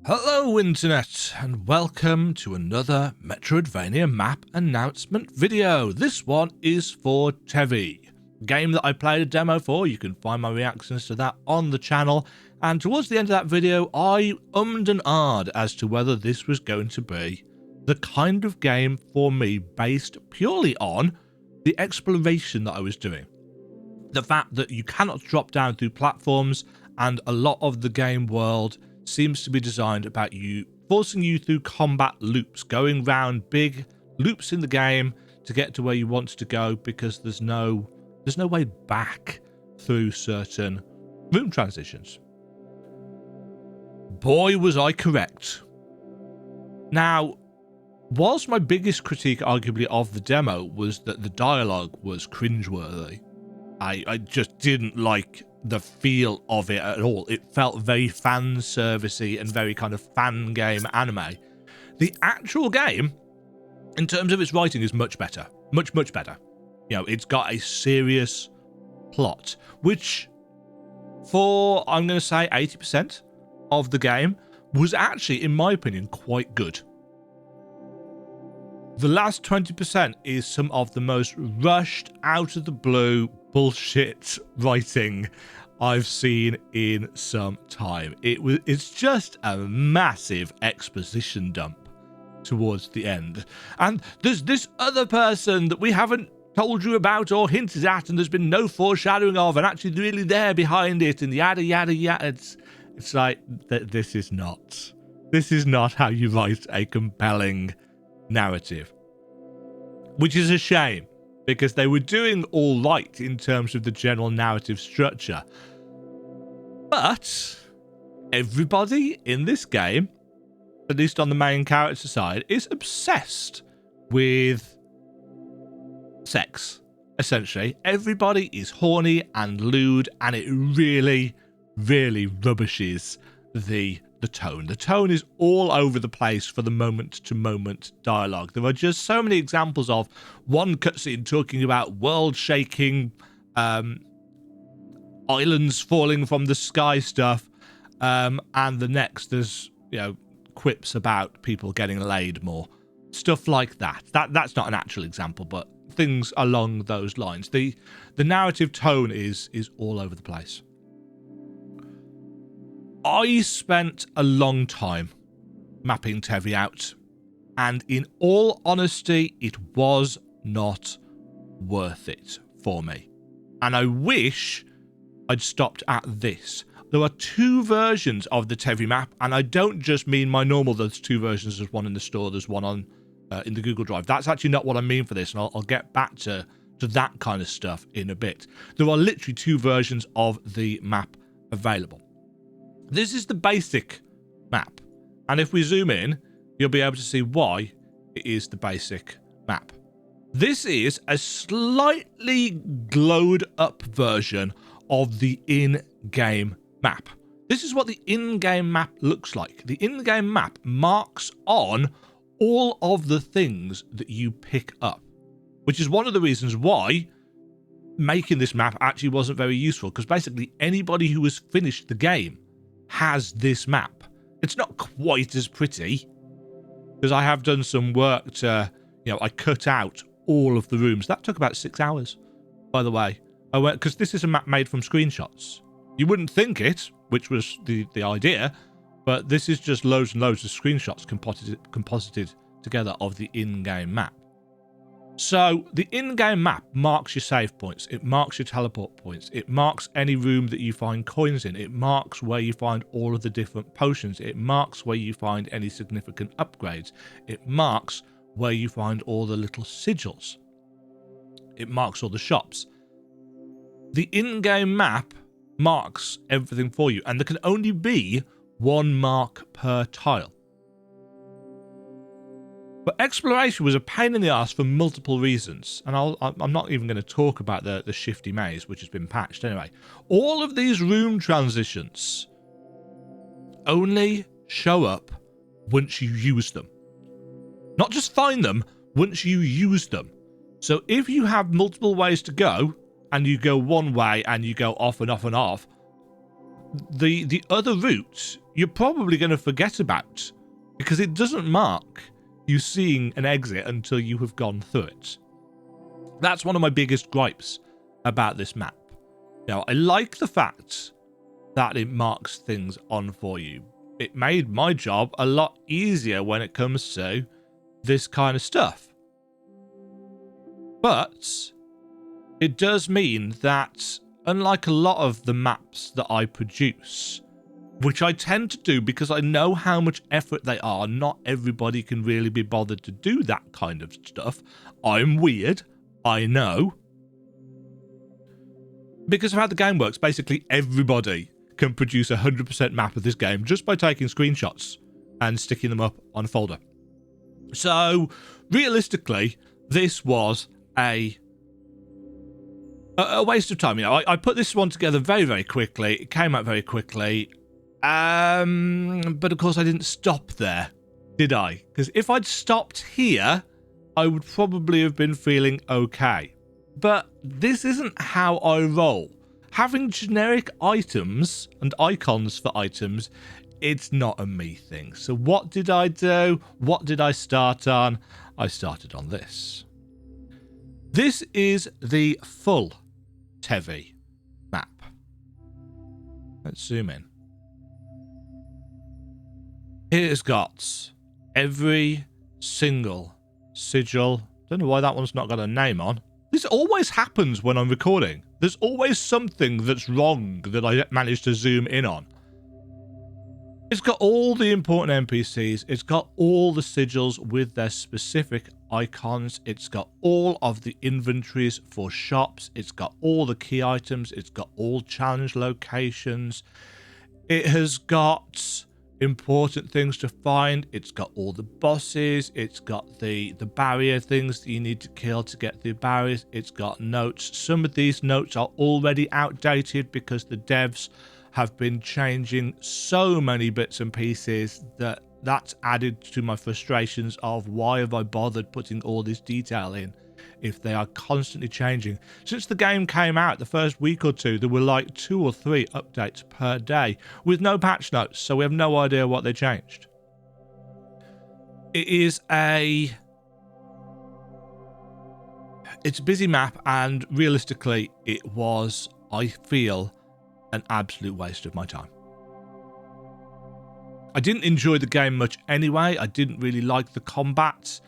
Hello Internet, and welcome to another Metroidvania map announcement video. This one is for TEVI, a game that I played a demo for. You can find my reactions to that on the channel, and towards the end of that video I ummed and ahed as to whether this was going to be the kind of game for me based purely on the exploration that I was doing. The fact that you cannot drop down through platforms, and a lot of the game world seems to be designed about you forcing you through combat loops, going round big loops in the game to get to where you want to go, because there's no way back through certain room transitions. Boy, was I correct. Now, whilst my biggest critique arguably of the demo was that the dialogue was cringeworthy, I just didn't like the feel of it at all. It felt very fan servicey and very kind of fan game anime. The actual game, in terms of its writing, is much better. Much better. You know, it's got a serious plot, which for, I'm going to say 80% of the game was actually, in my opinion, quite good. The last 20% is some of the most rushed, out of the blue bullshit writing I've seen in some time. It's just a massive exposition dump towards the end. And there's this other person that we haven't told you about or hinted at, and there's been no foreshadowing of, and actually really there behind it, and yada yada yada. It's like, this is not how you write a compelling narrative, which is a shame, because they were doing all right in terms of the general narrative structure. But everybody in this game, at least on the main character side, is obsessed with sex, essentially. Everybody is horny and lewd, and it really, really rubbishes the tone. The tone is all over the place for the moment-to-moment dialogue. There are just so many examples of one cutscene talking about world-shaking islands falling from the sky stuff, and the next there's, you know, quips about people getting laid more. Stuff like that. That's not an actual example, but things along those lines. The narrative tone is all over the place. I spent a long time mapping TEVI out, and in all honesty, it was not worth it for me. And I wish I'd stopped at this. There are two versions of the TEVI map, and I don't just mean my normal, there's two versions, there's one in the store, there's one on in the Google Drive. That's actually not what I mean for this, and I'll get back to that kind of stuff in a bit. There are literally two versions of the map available. This is the basic map, and if we zoom in, you'll be able to see why it is the basic map. This is a slightly glowed up version of the in-game map. This is what the in-game map looks like. The in-game map marks on all of the things that you pick up, which is one of the reasons why making this map actually wasn't very useful, because basically anybody who has finished the game has this map. It's not quite as pretty, because I have done some work to, you know, I cut out all of the rooms. That took about 6 hours, by the way. I went, because this is a map made from screenshots. You wouldn't think it, which was the idea, but this is just loads and loads of screenshots composited together of the in-game map. So the in-game map marks your save points, it marks your teleport points, it marks any room that you find coins in, it marks where you find all of the different potions, it marks where you find any significant upgrades, it marks where you find all the little sigils, it marks all the shops. The in-game map marks everything for you, and there can only be one mark per tile. But exploration was a pain in the ass for multiple reasons, and I'm not even going to talk about the shifty maze, which has been patched anyway. All of these room transitions only show up once you use them. Not just find them, once you use them. So if you have multiple ways to go, and you go one way and you go off and off and off, the other route you're probably going to forget about, because it doesn't mark you seeing an exit until you have gone through it. That's one of my biggest gripes about this map. Now, I like the fact that it marks things on for you. It made my job a lot easier when it comes to this kind of stuff. But it does mean that, unlike a lot of the maps that I produce, which I tend to do because I know how much effort they are, not everybody can really be bothered to do that kind of stuff. I'm weird, I know. Because of how the game works, basically everybody can produce a 100% map of this game just by taking screenshots and sticking them up on a folder. So, realistically, this was a waste of time. You know, I put this one together very, very quickly. It came out very quickly. But of course I didn't stop there, did I? Because if I'd stopped here, I would probably have been feeling okay. But this isn't how I roll. Having generic items and icons for items, it's not a me thing. So what did I do? What did I start on? I started on this. This is the full TEVI map. Let's zoom in. It's got every single sigil. Don't know why that one's not got a name on. This always happens when I'm recording. There's always something that's wrong that I managed to zoom in on. It's got all the important NPCs. It's got all the sigils with their specific icons. It's got all of the inventories for shops. It's got all the key items. It's got all challenge locations. It has got important things to find. It's got all the bosses. It's got the barrier things that you need to kill to get through barriers. It's got notes. Some of these notes are already outdated because the devs have been changing so many bits and pieces that that's added to my frustrations of why have I bothered putting all this detail in if they are constantly changing. Since the game came out, the first week or two, there were like 2 or 3 updates per day with no patch notes, so we have no idea what they changed. It's a busy map, and realistically, it was, I feel, an absolute waste of my time. I didn't enjoy the game much anyway. I didn't really like the combat.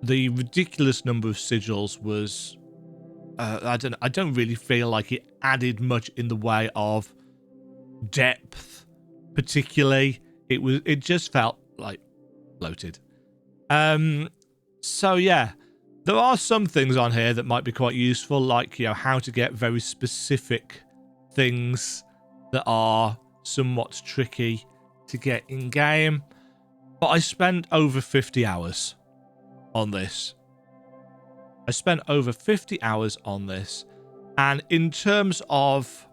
The ridiculous number of sigils was I don't really feel like it added much in the way of depth, particularly. It just felt like bloated. So yeah, there are some things on here that might be quite useful, like, you know, how to get very specific things that are somewhat tricky to get in game. But I spent over 50 hours on this. I spent over 50 hours on this, and in terms of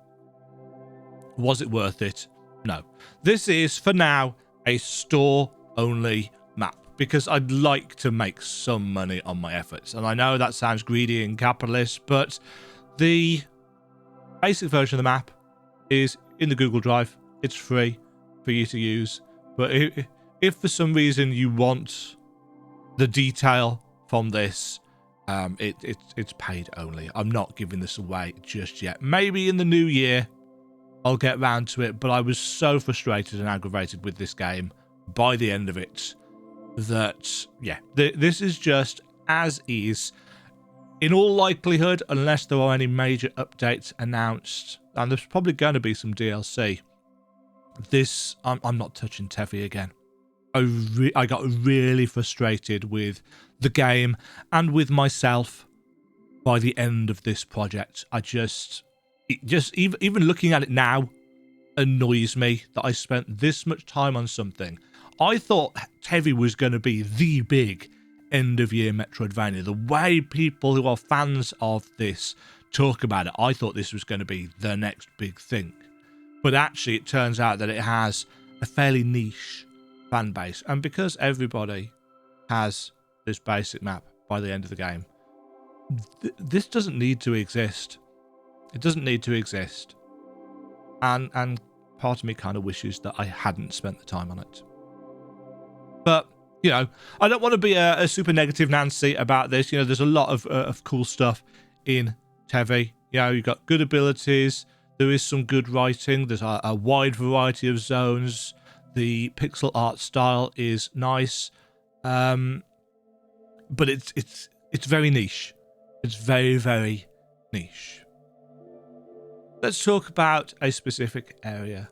was it worth it? No. This is, for now, a store-only map, because I'd like to make some money on my efforts. And I know that sounds greedy and capitalist, but the basic version of the map is in the Google Drive. It's free for you to use. But if for some reason you want the detail from this, it's paid only. I'm not giving this away just yet. Maybe in the new year I'll get round to it, but I was so frustrated and aggravated with this game by the end of it that, yeah, this is just as is. In all likelihood, unless there are any major updates announced, and there's probably going to be some DLC, I'm not touching TEVI again. I got really frustrated with the game and with myself by the end of this project. Even looking at it now annoys me that I spent this much time on something. I thought TEVI was going to be the big end of year Metroidvania. The way people who are fans of this talk about it, I thought this was going to be the next big thing. But actually, it turns out that it has a fairly niche fan base, and because everybody has this basic map by the end of the game, this doesn't need to exist. It doesn't need to exist. And part of me kind of wishes that I hadn't spent the time on it. But, you know, I don't want to be a super negative Nancy about this. You know, there's a lot of cool stuff in TEVI. You know, you've got good abilities. There is some good writing. There's a wide variety of zones. The pixel art style is nice. But it's very niche. It's very, very niche. Let's talk about a specific area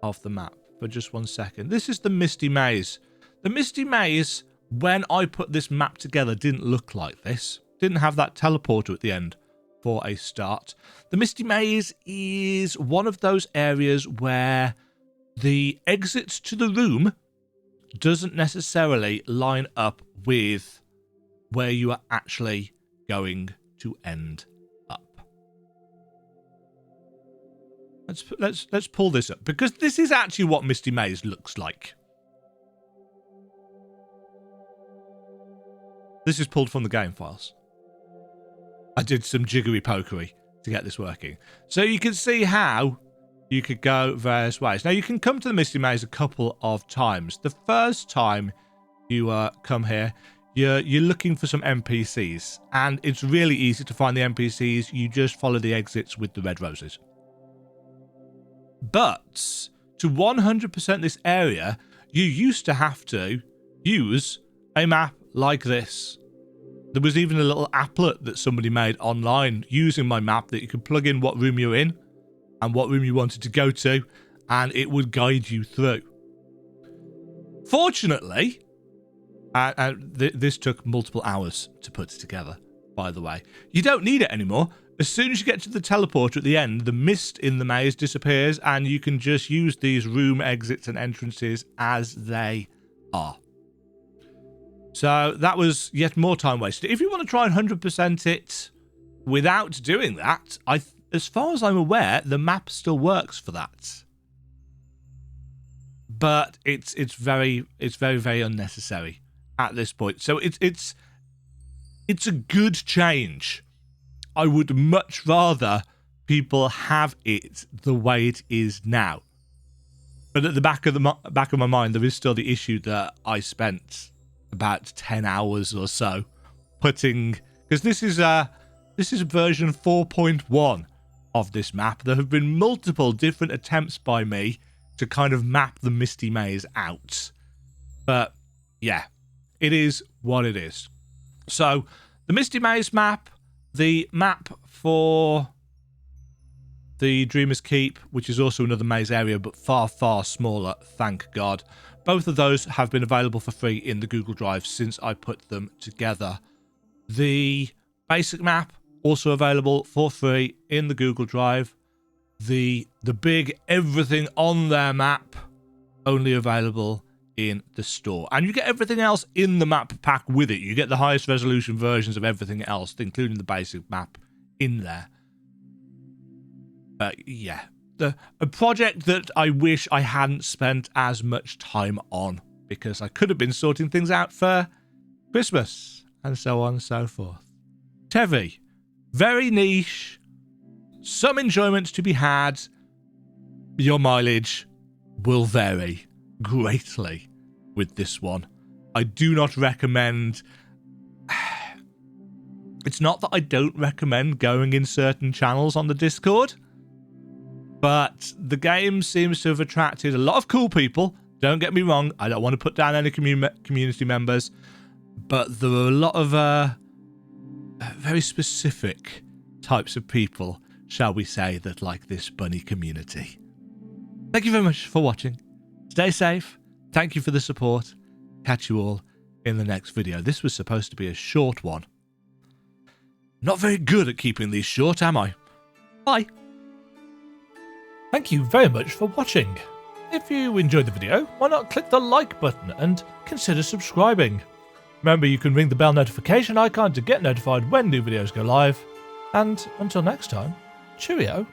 of the map for just 1 second. This is the Misty Maze. The Misty Maze, when I put this map together, didn't look like this. Didn't have that teleporter at the end for a start. The Misty Maze is one of those areas where the exit to the room doesn't necessarily line up with where you are actually going to end up. Let's pull this up, because this is actually what Misty Maze looks like. This is pulled from the game files. I did some jiggery pokery to get this working. So you can see how you could go various ways. Now, you can come to the Misty Maze a couple of times. The first time you come here, you're looking for some NPCs, and it's really easy to find the NPCs. You just follow the exits with the red roses. But to 100% this area, you used to have to use a map like this. There was even a little applet that somebody made online using my map that you could plug in what room you're in and what room you wanted to go to, and it would guide you through. Fortunately, this took multiple hours to put together, by the way. You don't need it anymore. As soon as you get to the teleporter at the end, the mist in the maze disappears, and you can just use these room exits and entrances as they are. So that was yet more time wasted. If you want to try and 100% it without doing that, as far as I'm aware, the map still works for that. But it's very, very unnecessary at this point. So it's a good change. I would much rather people have it the way it is now. But at the back of my mind, there is still the issue that I spent about 10 hours or so putting, because this is version 4.1 of this map. There have been multiple different attempts by me to kind of map the Misty Maze out. But yeah, it is what it is. So the Misty Maze map, the map for the Dreamer's Keep, which is also another maze area, but far, far smaller, thank God. Both of those have been available for free in the Google Drive since I put them together. The basic map, also available for free in the Google Drive. The big everything on there map, only available in the store. And you get everything else in the map pack with it. You get the highest resolution versions of everything else, including the basic map in there. Yeah, a project that I wish I hadn't spent as much time on, because I could have been sorting things out for Christmas and so on and so forth. TEVI, very niche, some enjoyment to be had. Your mileage will vary greatly with this one. I do not recommend. It's not that I don't recommend going in certain channels on the Discord, but the game seems to have attracted a lot of cool people. Don't get me wrong, I don't want to put down any community members, but there are a lot of very specific types of people, shall we say, that like this bunny community. Thank you very much for watching. Stay safe. Thank you for the support. Catch you all in the next video. This was supposed to be a short one. Not very good at keeping these short, am I? Bye. Thank you very much for watching. If you enjoyed the video, why not click the like button and consider subscribing. Remember, you can ring the bell notification icon to get notified when new videos go live. And until next time, cheerio.